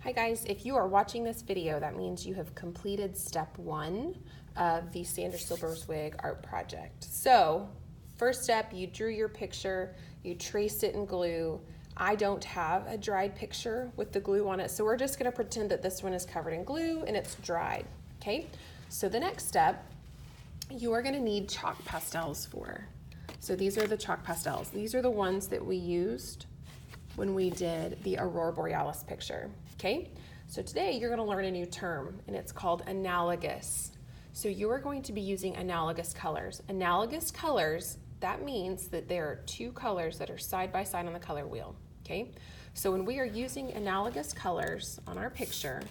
Hi guys, if you are watching this video, that means you have completed step 1 of the Silberzweig art project. So, first step, you drew your picture, you traced it in glue. I don't have a dried picture with the glue on it, so we're just gonna pretend that this one is covered in glue and it's dried, okay? So the next step, you are gonna need chalk pastels for. So these are the chalk pastels. These are the ones that we used when we did the Aurora Borealis picture, okay? So today you're gonna learn a new term and it's called analogous. So you are going to be using analogous colors. Analogous colors, that means that there are two colors that are side by side on the color wheel, okay? So when we are using analogous colors on our picture,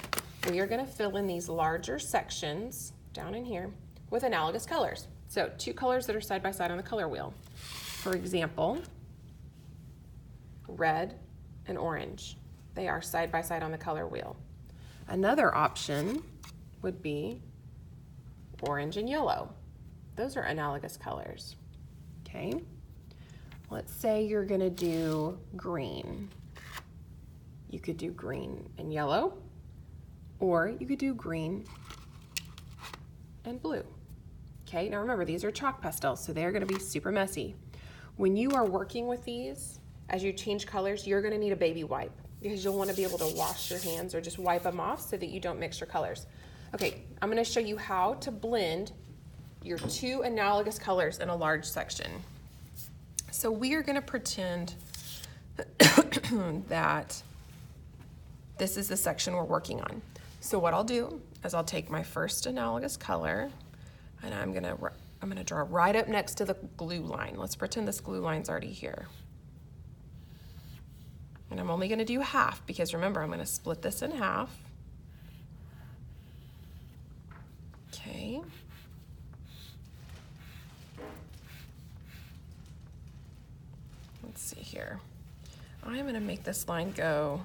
we are gonna fill in these larger sections down in here with analogous colors. So two colors that are side by side on the color wheel. For example, red and orange. They are side by side on the color wheel. Another option would be orange and yellow. Those are analogous colors, okay? Let's say you're gonna do green. You could do green and yellow, or you could do green and blue. Okay, now remember, these are chalk pastels, so they're gonna be super messy. When you are working with these, as you change colors, you're gonna need a baby wipe because you'll wanna be able to wash your hands or just wipe them off so that you don't mix your colors. Okay, I'm gonna show you how to blend your two analogous colors in a large section. So we are gonna pretend that this is the section we're working on. So what I'll do is I'll take my first analogous color and I'm gonna draw right up next to the glue line. Let's pretend this glue line's already here. And I'm only gonna do half because remember, I'm gonna split this in half. Okay. Let's see here. I'm gonna make this line go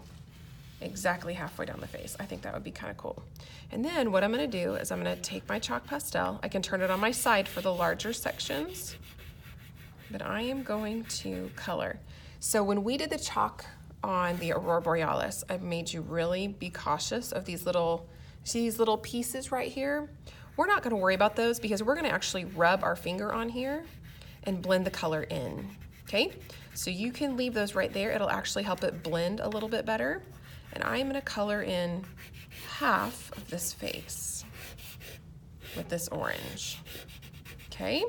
exactly halfway down the face. I think that would be kind of cool. And then what I'm gonna do is I'm gonna take my chalk pastel. I can turn it on my side for the larger sections, but I am going to color. So when we did the chalk on the Aurora Borealis, I've made you really be cautious of these little, see these little pieces right here? We're not gonna worry about those because we're gonna actually rub our finger on here and blend the color in, okay? So you can leave those right there. It'll actually help it blend a little bit better. And I'm gonna color in half of this face with this orange, okay?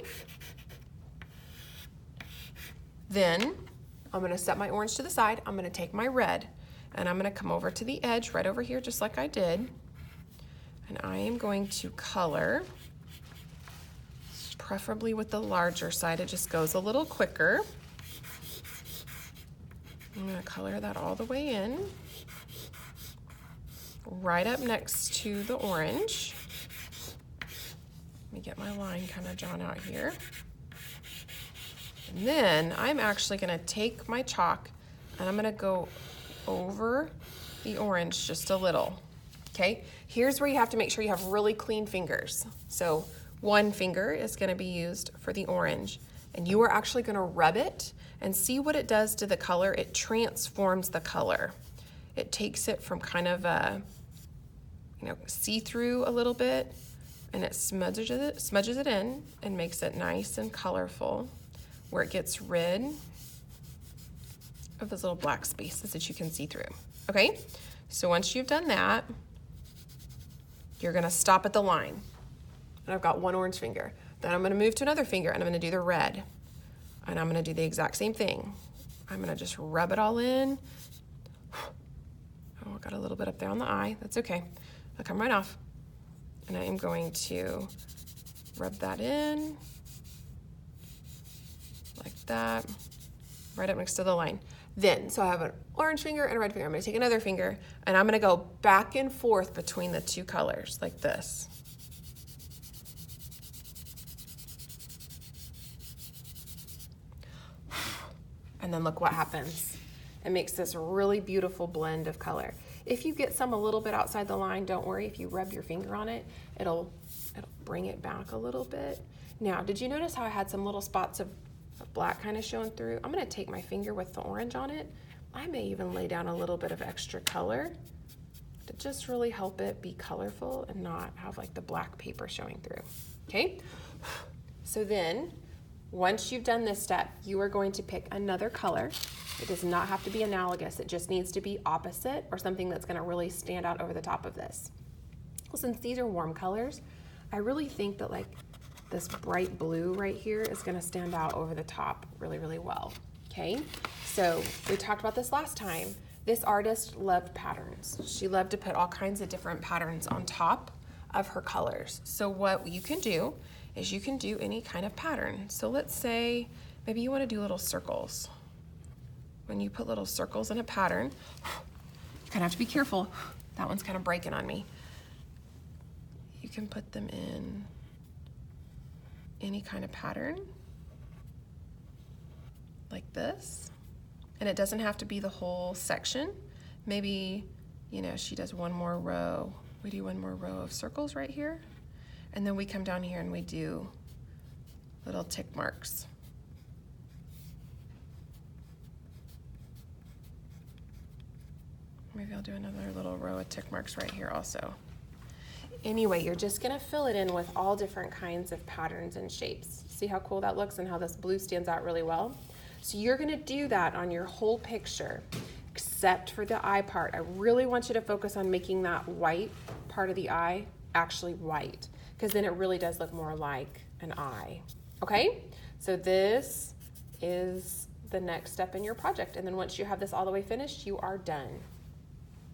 Then I'm gonna set my orange to the side. I'm gonna take my red and I'm gonna come over to the edge right over here just like I did. And I am going to color, preferably with the larger side. It just goes a little quicker. I'm gonna color that all the way in, right up next to the orange. Let me get my line kind of drawn out here. And then I'm actually gonna take my chalk and I'm gonna go over the orange just a little, okay? Here's where you have to make sure you have really clean fingers. So one finger is gonna be used for the orange and you are actually gonna rub it and see what it does to the color. It transforms the color. It takes it from kind of a, see-through a little bit and it smudges it in and makes it nice and colorful, where it gets rid of those little black spaces that you can see through, okay? So once you've done that, you're gonna stop at the line. And I've got one orange finger. Then I'm gonna move to another finger and I'm gonna do the red. And I'm gonna do the exact same thing. I'm gonna just rub it all in. Oh, I got a little bit up there on the eye. That's okay. I'll come right off. And I am going to rub that in like that, right up next to the line. Then, so I have an orange finger and a red finger. I'm gonna take another finger and I'm gonna go back and forth between the two colors like this. And then look what happens. It makes this really beautiful blend of color. If you get some a little bit outside the line, don't worry. If you rub your finger on it, it'll bring it back a little bit. Now, did you notice how I had some little spots of black kind of showing through? I'm gonna take my finger with the orange on it. I may even lay down a little bit of extra color to just really help it be colorful and not have like the black paper showing through, okay? So then, once you've done this step, you are going to pick another color. It does not have to be analogous. It just needs to be opposite or something that's gonna really stand out over the top of this. Well, since these are warm colors, I really think that like this bright blue right here is gonna stand out over the top really, really well, okay? So we talked about this last time. This artist loved patterns. She loved to put all kinds of different patterns on top of her colors. So what you can do is you can do any kind of pattern. So let's say maybe you wanna do little circles. When you put little circles in a pattern, you kind of have to be careful. That one's kind of breaking on me. You can put them in any kind of pattern, like this. And it doesn't have to be the whole section. Maybe, you know, she does one more row. We do one more row of circles right here. And then we come down here and we do little tick marks. Maybe I'll do another little row of tick marks right here also. Anyway, you're just gonna fill it in with all different kinds of patterns and shapes. See how cool that looks and how this blue stands out really well? So you're gonna do that on your whole picture, except for the eye part. I really want you to focus on making that white part of the eye actually white, because then it really does look more like an eye, okay? So this is the next step in your project. And then once you have this all the way finished, you are done.